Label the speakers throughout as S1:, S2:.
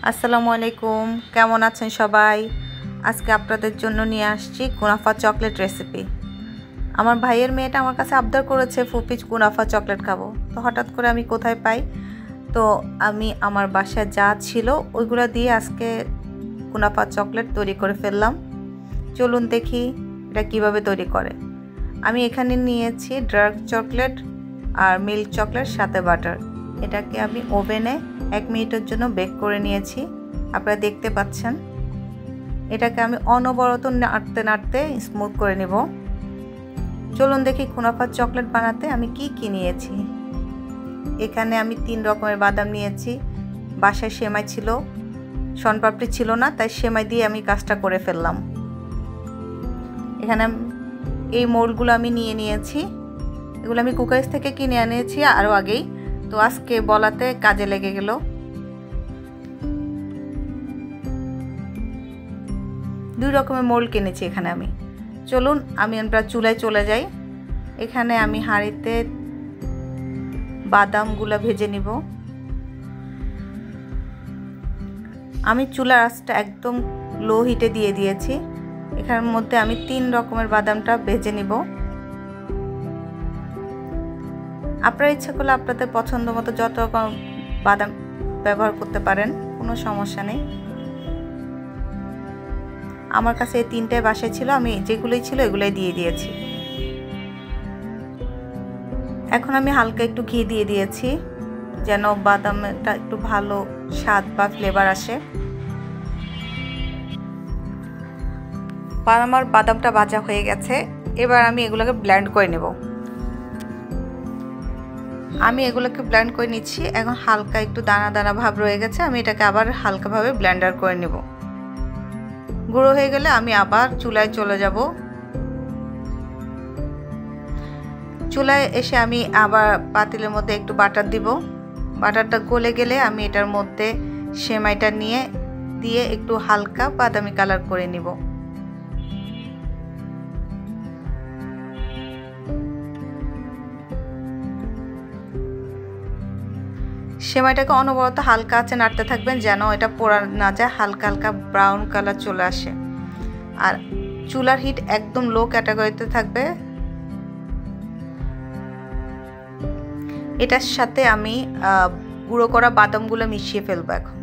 S1: আসসালামু আলাইকুম, কেমন আছেন সবাই? আজকে আপনাদের জন্য নিয়ে আসছি কুনাফা চকলেট রেসিপি। আমার ভাইয়ের মেয়েটা আমার কাছে আবদার করেছে ফুফি কুনাফা চকলেট খাবো। তো হঠাৎ করে আমি কোথায় পাই, তো আমি আমার বাসায় যা ছিল ওইগুলো দিয়ে আজকে কুনাফা চকলেট তৈরি করে ফেললাম। চলুন দেখি এটা কিভাবে তৈরি করে। আমি এখানে নিয়েছি ডার্ক চকলেট আর মিল্ক চকলেট সাথে বাটার। এটাকে আমি ওভেনে 1 মিনিটের জন্য বেক করে নিয়েছি। আপনারা দেখতে পাচ্ছেন এটাকে আমি অনবরত নাড়তে নাড়তে স্মুথ করে নেব। চলুন দেখি কুনাফার চকলেট বানাতে আমি কি নিয়েছি। এখানে আমি 3 রকমের বাদাম নিয়েছি। বাসায় সেমাই ছিল, শনপাপড়ি ছিল না, তাই সেমাই দিয়ে আমি কাজটা করে ফেললাম। এখানে এই মোল্ডগুলো আমি নিয়েছি। এগুলো আমি কুকারিজ থেকে কিনে আনিয়েছি আরও আগেই, তো আজকে বলাতে কাজে লেগে গেল। দুই রকমের মোল্ড কিনেছি এখানে আমি। চলুন আমরা চুলায় চলে যাই। এখানে আমি হাঁড়িতে বাদামগুলো ভেজে নিব। আমি চুলার আঁচটা একদম লো হিটে দিয়ে দিয়েছি। এখানের মধ্যে আমি 3 রকমের বাদামটা ভেজে নিব। আপনারা ইচ্ছা করলে আপনাদের পছন্দ মতো যত রকম বাদাম ব্যবহার করতে পারেন, কোনো সমস্যা নেই। আমার কাছে এই 3টাই বাসায় ছিল, আমি যেগুলোই ছিল এগুলোই দিয়ে দিয়েছি। এখন আমি হালকা একটু ঘি দিয়ে দিয়েছি যেন বাদামটা একটু ভালো স্বাদ বা ফ্লেভার আসে। আমার বাদামটা ভাজা হয়ে গেছে, এবার আমি এগুলোকে ব্লেন্ড করে নেব। আমি এগুলোকে ব্লেন্ড করে নিচ্ছি। এখন হালকা একটু দানা দানা ভাব রয়ে গেছে, আমি এটাকে আবার হালকাভাবে ব্লেন্ডার করে নেব। গুঁড়ো হয়ে গেলে আমি আবার চুলায় চলে যাব। চুলায় এসে আমি আবার পাতিলের মধ্যে একটু বাটার দিব। বাটারটা গলে গেলে আমি এটার মধ্যে সেমাইটা দিয়ে একটু হালকা বাদামি কালার করে নিব। সেমাইটাকে অনবরত হালকা আঁচে নাড়তে থাকবেন যেন এটা পোড়া না যায়, হালকা হালকা ব্রাউন কালার চলে আসে। আর চুলার হিট একদম লো ক্যাটাগরিতে থাকবে। এটার সাথে আমি গুঁড়ো করা বাদামগুলো মিশিয়ে ফেলবো। এখন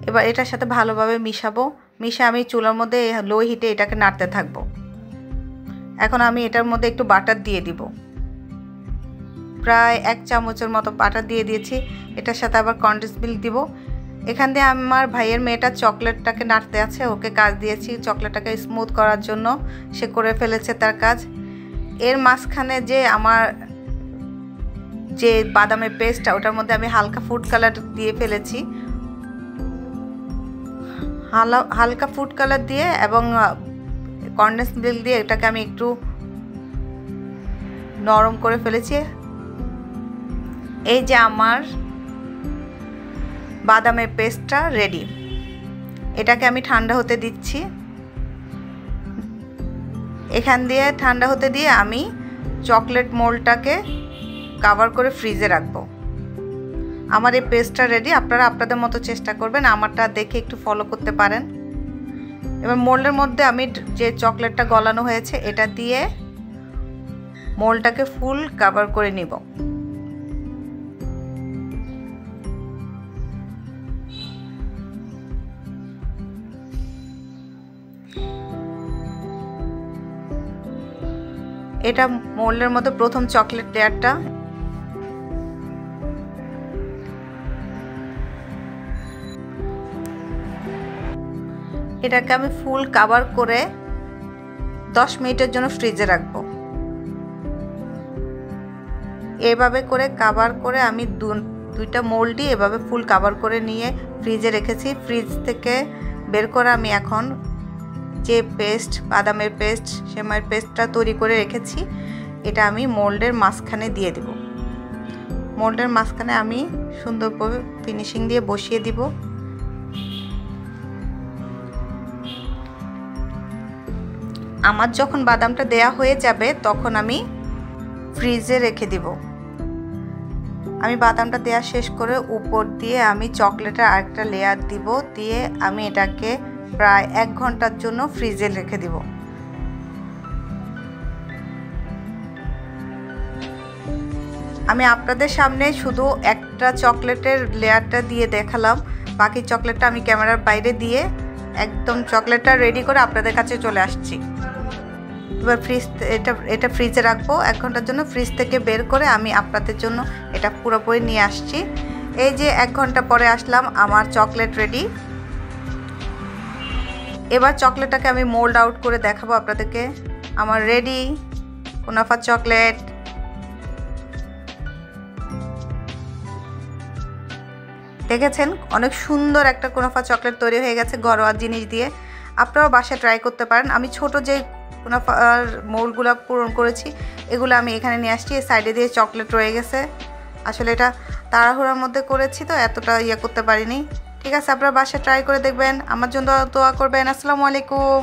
S1: এবার এটার সাথে ভালোভাবে মিশাবো। মিশে আমি চুলার মধ্যে লো হিটে এটাকে নাড়তে থাকবো। এখন আমি এটার মধ্যে একটু বাটার দিয়ে দিব, প্রায় 1 চামচের মতো বাটার দিয়ে দিয়েছি। এটার সাথে আবার কনডেন্স মিল্ক দিব। এখান দিয়ে আমার ভাইয়ের মেয়েটা চকলেটটাকে নাড়তে আছে, ওকে কাজ দিয়েছি চকলেটটাকে স্মুথ করার জন্য। সে করে ফেলেছে তার কাজ। এর মাঝখানে যে আমার যে বাদামের পেস্টটা, ওটার মধ্যে আমি হালকা ফুড কালার দিয়ে ফেলেছি। হালকা ফুড কালার দিয়ে এবং কনডেন্স মিল্ক দিয়ে এটাকে আমি একটু নরম করে ফেলেছি। এই যে আমার বাদামের পেস্টটা রেডি। এটাকে আমি ঠান্ডা হতে দিচ্ছি। এখান দিয়ে ঠান্ডা হতে দিয়ে আমি চকলেট মোল্ডটাকে কভার করে ফ্রিজে রাখবো। আমার এই পেস্টটা রেডি। আপনারা আপনাদের মতো চেষ্টা করবেন, আমারটা দেখে একটু ফলো করতে পারেন। এবার মোল্ডের মধ্যে আমি যে চকলেটটা গলানো হয়েছে এটা দিয়ে মোল্ডটাকে ফুল কভার করে নিব। এটা মোল্ডের মধ্যে প্রথম চকলেট লেয়ারটা। এটাকে আমি ফুল কভার করে 10 মিনিটের জন্য ফ্রিজে রাখবো। এভাবে করে কভার করে আমি দুইটা মোল্ডই এভাবে ফুল কভার করে নিয়ে ফ্রিজে রেখেছি। ফ্রিজ থেকে বের করে আমি এখন যে পেস্ট, বাদামের পেস্ট, সেমাইয়ের পেস্টটা তৈরি করে রেখেছি, এটা আমি মোল্ডের মাঝখানে দিয়ে দেব। মোল্ডের মাঝখানে আমি সুন্দরভাবে ফিনিশিং দিয়ে বসিয়ে দিব। আমার যখন বাদামটা দেয়া হয়ে যাবে তখন আমি ফ্রিজে রেখে দিব। আমি বাদামটা দেয়া শেষ করে উপর দিয়ে আমি চকলেটের আরেকটা লেয়ার দিব, দিয়ে আমি এটাকে প্রায় 1 ঘন্টার জন্য ফ্রিজে রেখে দিব। আমি আপনাদের সামনে শুধু একটা চকলেটের লেয়ারটা দিয়ে দেখালাম, বাকি চকলেটটা আমি ক্যামেরার বাইরে দিয়ে একদম চকলেটটা রেডি করে আপনাদের কাছে চলে আসছি। এবার এটা ফ্রিজে রাখবো 1 ঘন্টার জন্য। ফ্রিজ থেকে বের করে আমি আপনাদের জন্য এটা পুরোপুরি নিয়ে আসছি। এই যে 1 ঘন্টা পরে আসলাম, আমার চকলেট রেডি। এবার চকলেটটাকে আমি মোল্ড আউট করে দেখাবো আপনাদেরকে। আমার রেডি কুনাফা চকলেট। দেখেছেন অনেক সুন্দর একটা কুনাফা চকলেট তৈরি হয়ে গেছে ঘরোয়া জিনিস দিয়ে। আপনারাও বাসায় ট্রাই করতে পারেন। আমি ছোট যে কুনাফার মোল্ডগুলো পূরণ করেছি এগুলো আমি এখানে নিয়ে আসছি। সাইডে দিয়ে চকলেট রয়ে গেছে, আসলে এটা তাড়াহুড়ার মধ্যে করেছি তো এতটা করতে পারিনি। ঠিক আছে, আপনারা বাসায় ট্রাই করে দেখবেন, আমার জন্য দোয়া করবেন। আসসালামু আলাইকুম।